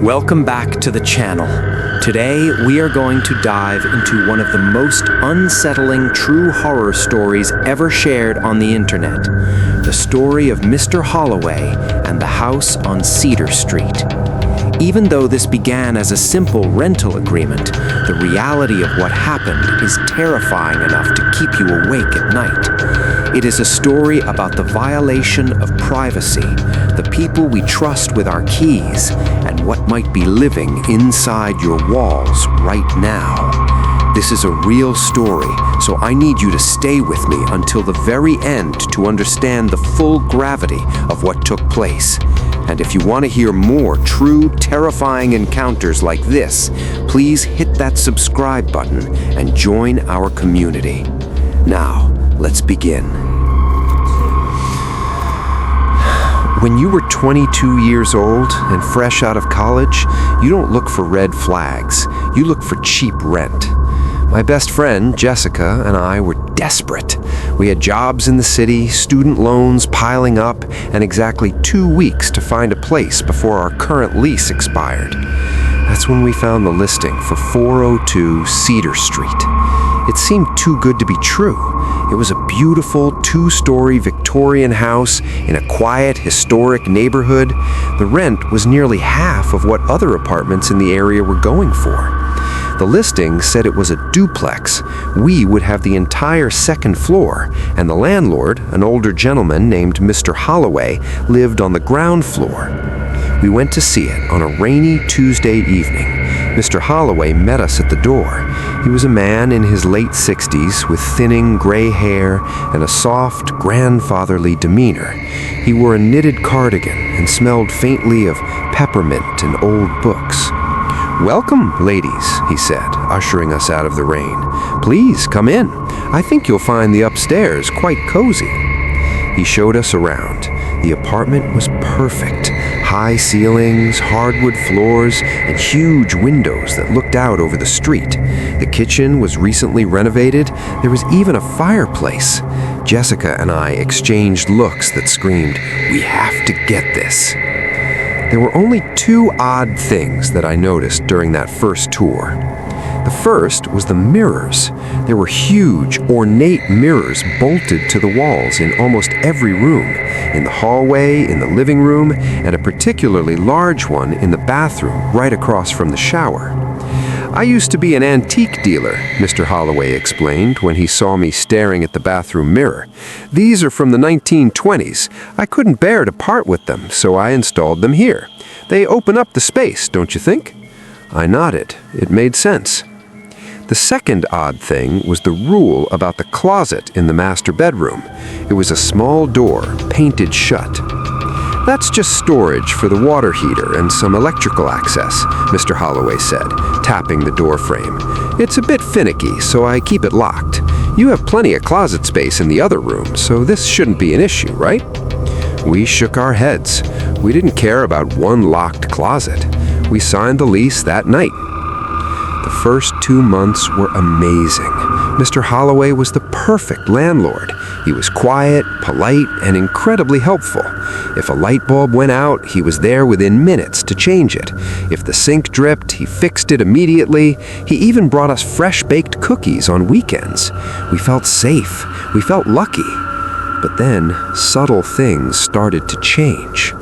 Welcome back to the channel. Today we are going to dive into one of the most unsettling true horror stories ever shared on the internet. The story of Mr. Halloway and the house on Cedar Street. Even though this began as a simple rental agreement, the reality of what happened is terrifying enough to keep you awake at night. It is a story about the violation of privacy, the people we trust with our keys, and what might be living inside your walls right now. This is a real story, so I need you to stay with me until the very end to understand the full gravity of what took place. And if you want to hear more true, terrifying encounters like this, please hit that subscribe button and join our community. Now, let's begin. When you were 22 years old and fresh out of college, you don't look for red flags. You look for cheap rent. My best friend, Jessica, and I were desperate. We had jobs in the city, student loans piling up, and exactly 2 weeks to find a place before our current lease expired. That's when we found the listing for 402 Cedar Street. It seemed too good to be true. It was a beautiful 2-story Victorian house in a quiet, historic neighborhood. The rent was nearly half of what other apartments in the area were going for. The listing said it was a duplex. We would have the entire second floor, and the landlord, an older gentleman named Mr. Halloway, lived on the ground floor. We went to see it on a rainy Tuesday evening. Mr. Halloway met us at the door. He was a man in his late 60s with thinning gray hair and a soft, grandfatherly demeanor. He wore a knitted cardigan and smelled faintly of peppermint and old books. "Welcome, ladies," he said, ushering us out of the rain. "Please, come in. I think you'll find the upstairs quite cozy." He showed us around. The apartment was perfect. High ceilings, hardwood floors, and huge windows that looked out over the street. The kitchen was recently renovated. There was even a fireplace. Jessica and I exchanged looks that screamed, "We have to get this." There were only 2 odd things that I noticed during that first tour. The first was the mirrors. There were huge, ornate mirrors bolted to the walls in almost every room, in the hallway, in the living room, and a particularly large one in the bathroom right across from the shower. "I used to be an antique dealer," Mr. Halloway explained when he saw me staring at the bathroom mirror. "These are from the 1920s. I couldn't bear to part with them, so I installed them here. They open up the space, don't you think?" I nodded. It made sense. The second odd thing was the rule about the closet in the master bedroom. It was a small door, painted shut. "That's just storage for the water heater and some electrical access," Mr. Halloway said, tapping the door frame. "It's a bit finicky, so I keep it locked. You have plenty of closet space in the other room, so this shouldn't be an issue, right?" We shook our heads. We didn't care about one locked closet. We signed the lease that night. The first 2 months were amazing. Mr. Halloway was the perfect landlord. He was quiet, polite, and incredibly helpful. If a light bulb went out, he was there within minutes to change it. If the sink dripped, he fixed it immediately. He even brought us fresh-baked cookies on weekends. We felt safe. We felt lucky. But then, subtle things started to change.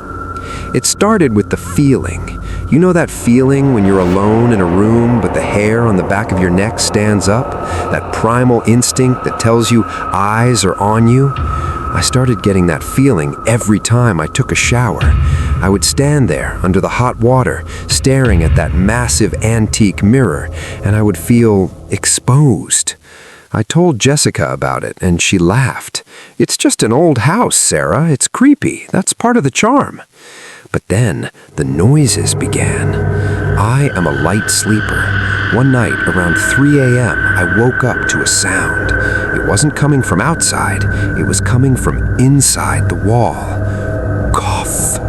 It started with the feeling. You know that feeling when you're alone in a room, but the hair on the back of your neck stands up? That primal instinct that tells you eyes are on you? I started getting that feeling every time I took a shower. I would stand there under the hot water, staring at that massive antique mirror, and I would feel exposed. I told Jessica about it, and she laughed. "It's just an old house, Sarah. It's creepy. That's part of the charm." But then, the noises began. I am a light sleeper. One night, around 3 a.m., I woke up to a sound. It wasn't coming from outside. It was coming from inside the wall. Cough.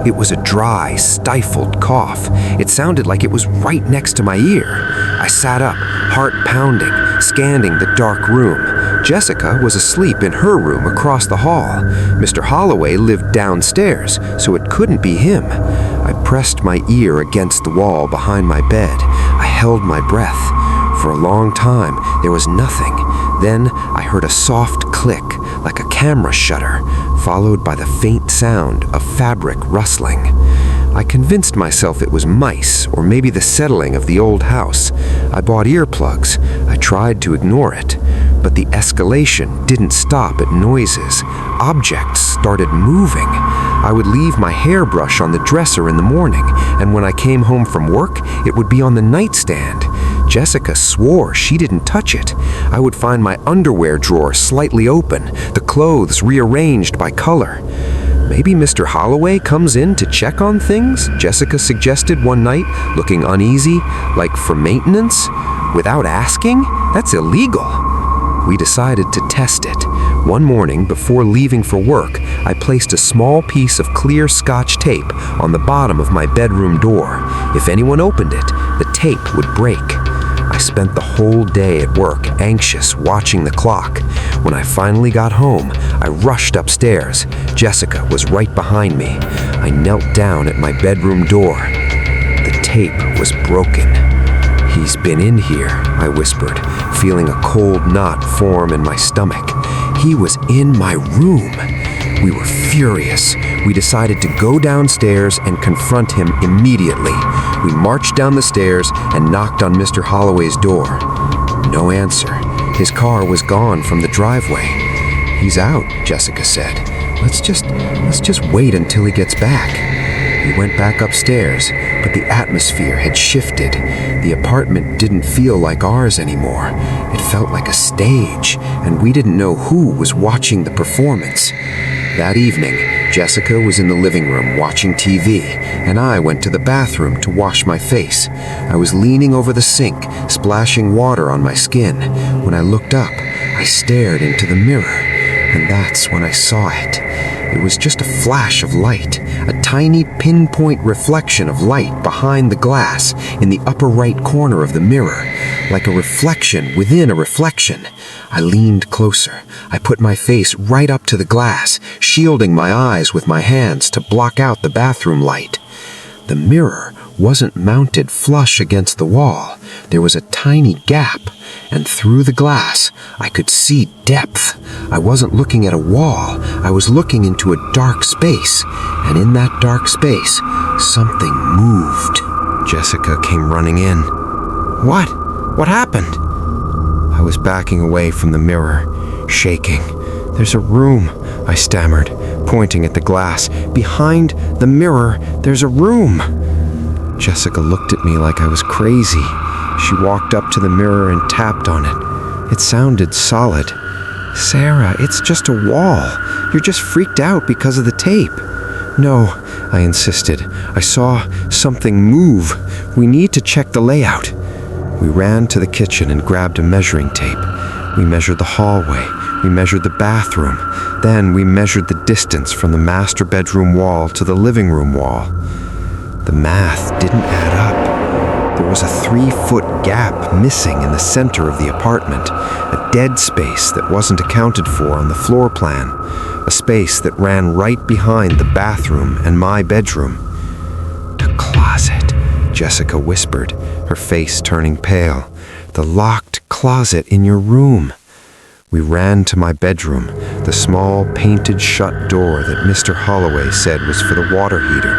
It was a dry, stifled cough. It sounded like it was right next to my ear. I sat up, heart pounding, scanning the dark room. Jessica was asleep in her room across the hall. Mr. Halloway lived downstairs, so it couldn't be him. I pressed my ear against the wall behind my bed. I held my breath. For a long time, there was nothing. Then I heard a soft click, like a camera shutter, followed by the faint sound of fabric rustling. I convinced myself it was mice, or maybe the settling of the old house. I bought earplugs. I tried to ignore it. But the escalation didn't stop at noises. Objects started moving. I would leave my hairbrush on the dresser in the morning, and when I came home from work, it would be on the nightstand. Jessica swore she didn't touch it. I would find my underwear drawer slightly open, the clothes rearranged by color. Maybe Mr. Halloway comes in to check on things, Jessica suggested one night, looking uneasy, like for maintenance. Without asking? That's illegal. We decided to test it. One morning, before leaving for work, I placed a small piece of clear Scotch tape on the bottom of my bedroom door. If anyone opened it, the tape would break. I spent the whole day at work, anxious, watching the clock. When I finally got home, I rushed upstairs. Jessica was right behind me. I knelt down at my bedroom door. The tape was broken. "He's been in here," I whispered, feeling a cold knot form in my stomach. He was in my room. We were furious. We decided to go downstairs and confront him immediately. We marched down the stairs and knocked on Mr. Holloway's door. No answer. His car was gone from the driveway. "He's out," Jessica said. Let's just wait until he gets back." We went back upstairs, but the atmosphere had shifted. The apartment didn't feel like ours anymore. It felt like a stage, and we didn't know who was watching the performance. That evening, Jessica was in the living room watching TV, and I went to the bathroom to wash my face. I was leaning over the sink, splashing water on my skin. When I looked up, I stared into the mirror, and that's when I saw it. It was just a flash of light, a tiny pinpoint reflection of light behind the glass in the upper right corner of the mirror, like a reflection within a reflection. I leaned closer. I put my face right up to the glass, shielding my eyes with my hands to block out the bathroom light. The mirror wasn't mounted flush against the wall. There was a tiny gap, and through the glass, I could see depth. I wasn't looking at a wall. I was looking into a dark space, and in that dark space, something moved. Jessica came running in. "What? What happened?" I was backing away from the mirror, shaking. "There's a room," I stammered, pointing at the glass. "Behind the mirror, there's a room." Jessica looked at me like I was crazy. She walked up to the mirror and tapped on it. It sounded solid. "Sarah, it's just a wall. You're just freaked out because of the tape." "No," I insisted. "I saw something move. We need to check the layout." We ran to the kitchen and grabbed a measuring tape. We measured the hallway. We measured the bathroom. Then we measured the distance from the master bedroom wall to the living room wall. The math didn't add up. There was a 3-foot gap missing in the center of the apartment, a dead space that wasn't accounted for on the floor plan, a space that ran right behind the bathroom and my bedroom. "The closet," Jessica whispered, her face turning pale. "The locked closet in your room." We ran to my bedroom, the small painted shut door that Mr. Halloway said was for the water heater.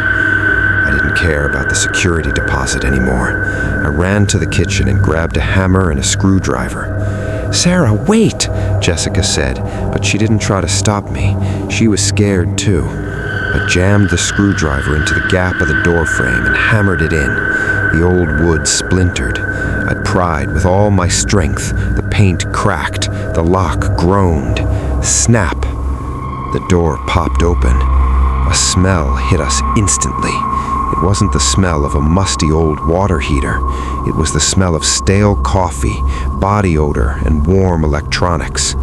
I didn't care about the security deposit anymore. I ran to the kitchen and grabbed a hammer and a screwdriver. "Sarah, wait," Jessica said, but she didn't try to stop me. She was scared too. I jammed the screwdriver into the gap of the door frame and hammered it in. The old wood splintered. I pried with all my strength. The paint cracked. The lock groaned. Snap! The door popped open. A smell hit us instantly. It wasn't the smell of a musty old water heater. It was the smell of stale coffee, body odor, and warm electronics.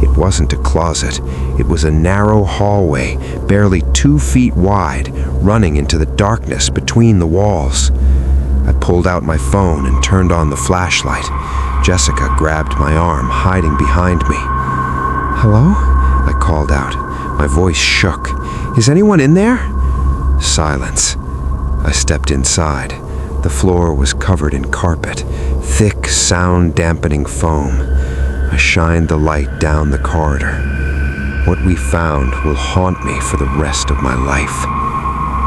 It wasn't a closet. It was a narrow hallway, barely 2 feet wide, running into the darkness between the walls. I pulled out my phone and turned on the flashlight. Jessica grabbed my arm, hiding behind me. "Hello?" I called out. My voice shook. "Is anyone in there?" Silence. I stepped inside. The floor was covered in carpet, thick, sound-dampening foam. I shined the light down the corridor. What we found will haunt me for the rest of my life.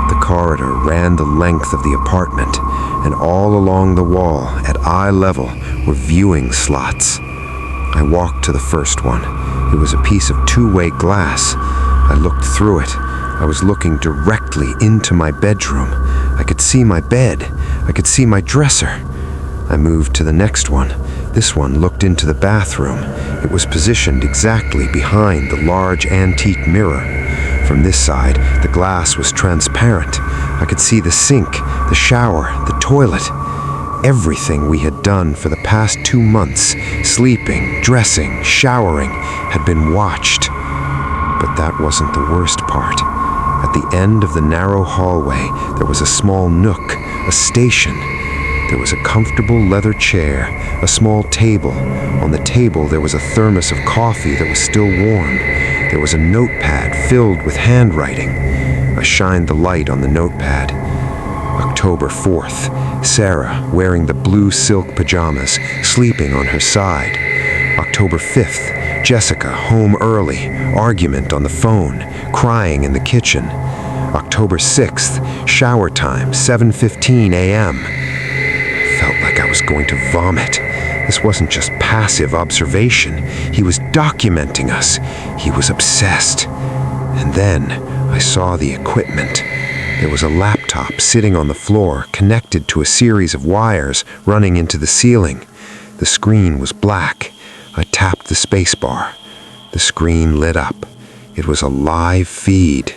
The corridor ran the length of the apartment, and all along the wall, at eye level, were viewing slots. I walked to the first one. It was a piece of two-way glass. I looked through it. I was looking directly into my bedroom. I could see my bed. I could see my dresser. I moved to the next one. This one looked into the bathroom. It was positioned exactly behind the large antique mirror. From this side, the glass was transparent. I could see the sink, the shower, the toilet. Everything we had done for the past 2 months, sleeping, dressing, showering, had been watched. But that wasn't the worst part. At the end of the narrow hallway, there was a small nook, a station. There was a comfortable leather chair, a small table. On the table, there was a thermos of coffee that was still warm. There was a notepad filled with handwriting. I shined the light on the notepad. October 4th, Sarah, wearing the blue silk pajamas, sleeping on her side. October 5th, Jessica, home early, argument on the phone, crying in the kitchen. October 6th, shower time, 7:15 a.m. I felt like I was going to vomit. This wasn't just passive observation. He was documenting us. He was obsessed. And then I saw the equipment. There was a laptop sitting on the floor, connected to a series of wires running into the ceiling. The screen was black. I tapped the spacebar. The screen lit up. It was a live feed.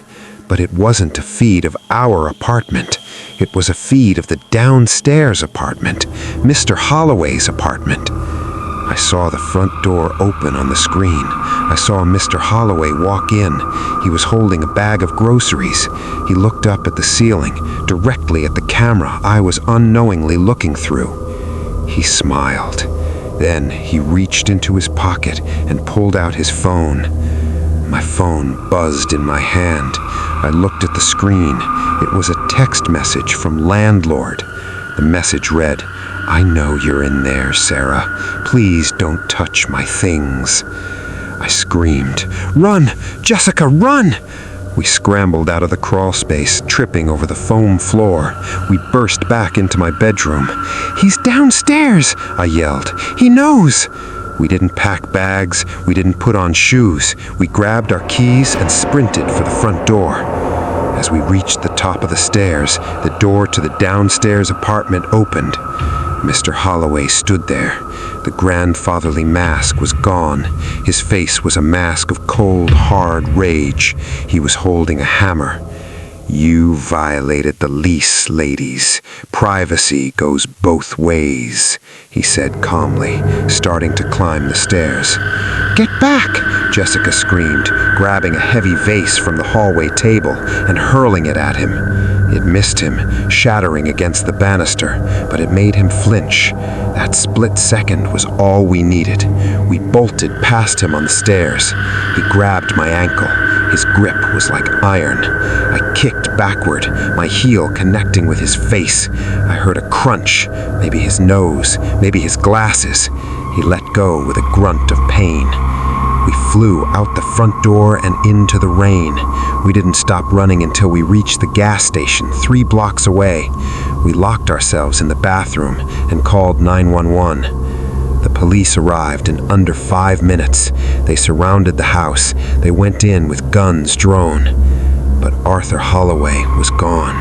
But it wasn't a feed of our apartment. It was a feed of the downstairs apartment, Mr. Halloway's apartment. I saw the front door open on the screen. I saw Mr. Halloway walk in. He was holding a bag of groceries. He looked up at the ceiling, directly at the camera I was unknowingly looking through. He smiled. Then he reached into his pocket and pulled out his phone. My phone buzzed in my hand. I looked at the screen. It was a text message from Landlord. The message read, "I know you're in there, Sarah. Please don't touch my things." I screamed, "Run! Jessica, run!" We scrambled out of the crawl space, tripping over the foam floor. We burst back into my bedroom. "He's downstairs!" I yelled. "He knows!" We didn't pack bags. We didn't put on shoes. We grabbed our keys and sprinted for the front door. As we reached the top of the stairs, the door to the downstairs apartment opened. Mr. Halloway stood there. The grandfatherly mask was gone. His face was a mask of cold, hard rage. He was holding a hammer. "You violated the lease, ladies. Privacy goes both ways," he said calmly, starting to climb the stairs. "Get back!" Jessica screamed, grabbing a heavy vase from the hallway table and hurling it at him. It missed him, shattering against the banister, but it made him flinch. That split second was all we needed. We bolted past him on the stairs. He grabbed my ankle. His grip was like iron. I kicked backward, my heel connecting with his face. I heard a crunch, maybe his nose, maybe his glasses. He let go with a grunt of pain. We flew out the front door and into the rain. We didn't stop running until we reached the gas station 3 blocks away. We locked ourselves in the bathroom and called 911. The police arrived in under 5 minutes. They surrounded the house. They went in with guns drawn. But Arthur Halloway was gone.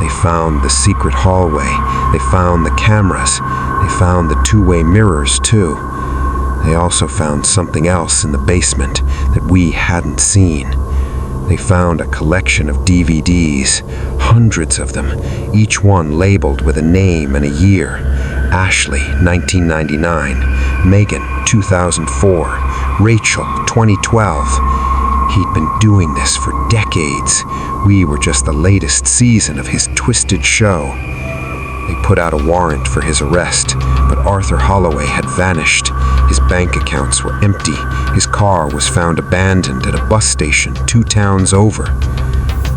They found the secret hallway. They found the cameras. They found the two-way mirrors, too. They also found something else in the basement that we hadn't seen. They found a collection of DVDs, hundreds of them, each one labeled with a name and a year. Ashley, 1999. Megan, 2004. Rachel, 2012. He'd been doing this for decades. We were just the latest season of his twisted show. They put out a warrant for his arrest, but Arthur Halloway had vanished. His bank accounts were empty. His car was found abandoned at a bus station 2 towns over.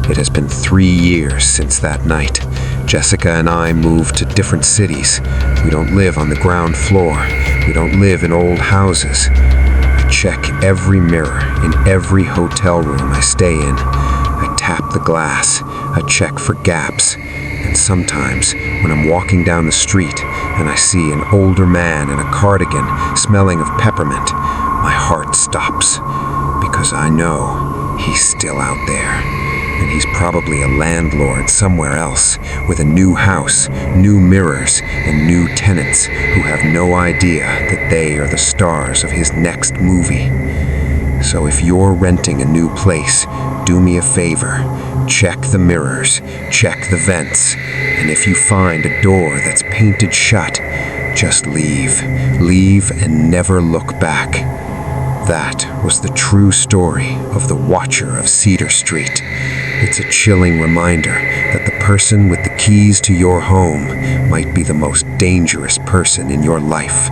It has been 3 years since that night. Jessica and I moved to different cities. We don't live on the ground floor. We don't live in old houses. I check every mirror in every hotel room I stay in. I tap the glass. I check for gaps. And sometimes, when I'm walking down the street and I see an older man in a cardigan smelling of peppermint, my heart stops. Because I know he's still out there. And he's probably a landlord somewhere else with a new house, new mirrors, and new tenants who have no idea that they are the stars of his next movie. So if you're renting a new place, do me a favor. Check the mirrors, check the vents, and if you find a door that's painted shut, just leave. Leave and never look back. That was the true story of the Watcher of Cedar Street. It's a chilling reminder that the person with the keys to your home might be the most dangerous person in your life.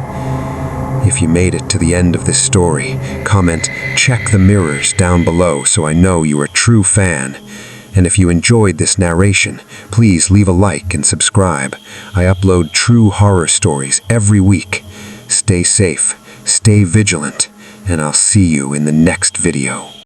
If you made it to the end of this story, comment "check the mirrors" down below so I know you are a true fan. And if you enjoyed this narration, please leave a like and subscribe. I upload true horror stories every week. Stay safe, stay vigilant, and I'll see you in the next video.